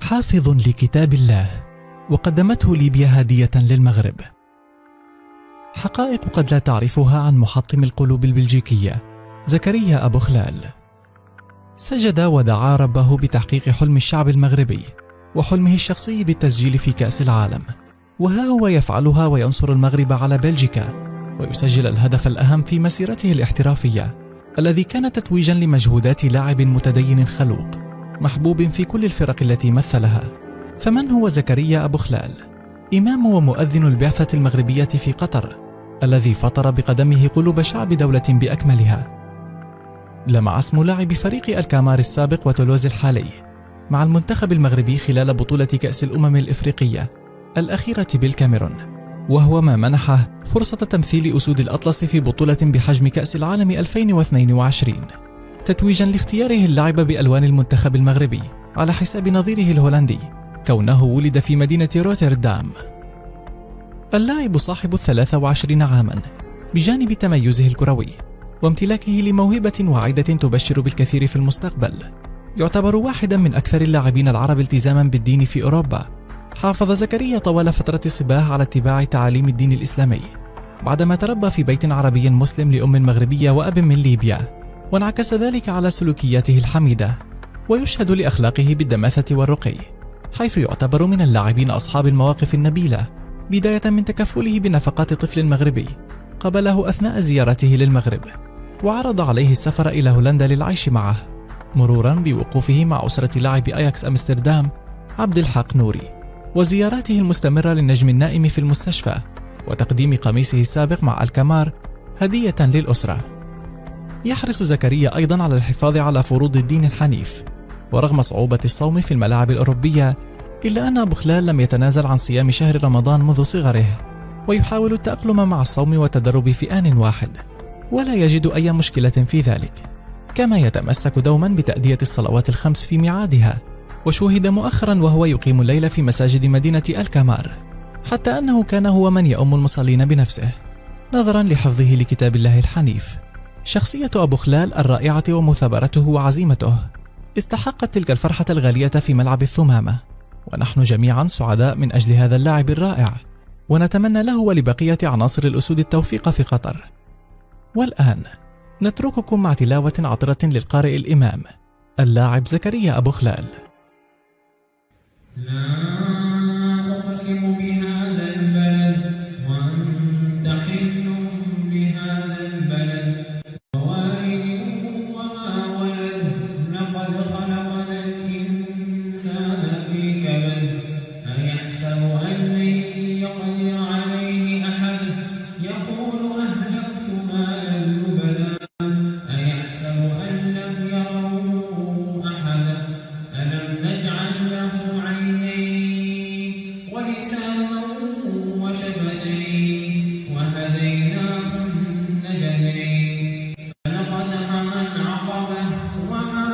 حافظ لكتاب الله، وقدمته ليبيا هدية للمغرب. حقائق قد لا تعرفها عن محطم القلوب البلجيكية زكريا أبو خلال. سجد ودعا ربه بتحقيق حلم الشعب المغربي وحلمه الشخصي بالتسجيل في كأس العالم، وها هو يفعلها وينصر المغرب على بلجيكا، ويسجل الهدف الأهم في مسيرته الاحترافية الذي كان تتويجا لمجهودات لاعب متدين خلوق محبوب في كل الفرق التي مثلها. فمن هو زكريا أبو خلال؟ إمام ومؤذن البعثة المغربية في قطر الذي فطر بقدمه قلوب شعب دولة بأكملها. لمع اسم لاعب فريق الكامار السابق وتولوز الحالي مع المنتخب المغربي خلال بطولة كأس الأمم الإفريقية الأخيرة بالكاميرون، وهو ما منحه فرصة تمثيل أسود الأطلس في بطولة بحجم كأس العالم 2022، تتويجا لاختياره اللعب بألوان المنتخب المغربي على حساب نظيره الهولندي كونه ولد في مدينة روتردام. اللاعب صاحب 23 عاما بجانب تميزه الكروي وامتلاكه لموهبة واعدة تبشر بالكثير في المستقبل، يعتبر واحدا من أكثر اللاعبين العرب التزاما بالدين في أوروبا. حافظ زكريا طوال فترة الصباه على اتباع تعاليم الدين الإسلامي بعدما تربى في بيت عربي مسلم لأم مغربية وأب من ليبيا، وانعكس ذلك على سلوكياته الحميدة ويشهد لأخلاقه بالدماثة والرقي، حيث يعتبر من اللاعبين أصحاب المواقف النبيلة، بداية من تكفله بنفقات طفل مغربي قبله أثناء زيارته للمغرب وعرض عليه السفر إلى هولندا للعيش معه، مرورا بوقوفه مع أسرة لاعب أياكس أمستردام عبد الحق نوري، وزياراته المستمرة للنجم النائم في المستشفى، وتقديم قميصه السابق مع الكامار هدية للأسرة. يحرص زكريا أيضا على الحفاظ على فروض الدين الحنيف، ورغم صعوبة الصوم في الملاعب الأوروبية إلا أن أبو خلال لم يتنازل عن صيام شهر رمضان منذ صغره، ويحاول التأقلم مع الصوم والتدرب في آن واحد ولا يجد أي مشكلة في ذلك، كما يتمسك دوما بتأدية الصلوات الخمس في ميعادها، وشوهد مؤخرا وهو يقيم الليل في مساجد مدينة الكامار، حتى أنه كان هو من يؤم المصلين بنفسه نظرا لحفظه لكتاب الله الحنيف. شخصية أبو خلال الرائعة ومثابرته وعزيمته استحقت تلك الفرحة الغالية في ملعب الثمامة، ونحن جميعا سعداء من أجل هذا اللاعب الرائع، ونتمنى له ولبقية عناصر الأسود التوفيق في قطر. والآن نترككم مع تلاوة عطرة للقارئ الإمام اللاعب زكريا أبو خلال. لا أقسم بهذا البلد وأنت حل بهذا البلد ووالد وما ولد لقد خلقنا الإنسان في كبد أيحسب أن لن يقدر عليه أحد يقول أهلكت مالا لبدا أيحسب أن لم يروا أحدا ألم نجعل له عينين ولسانا وشفتين وهديناه النجدين فلقتحم العقبة وما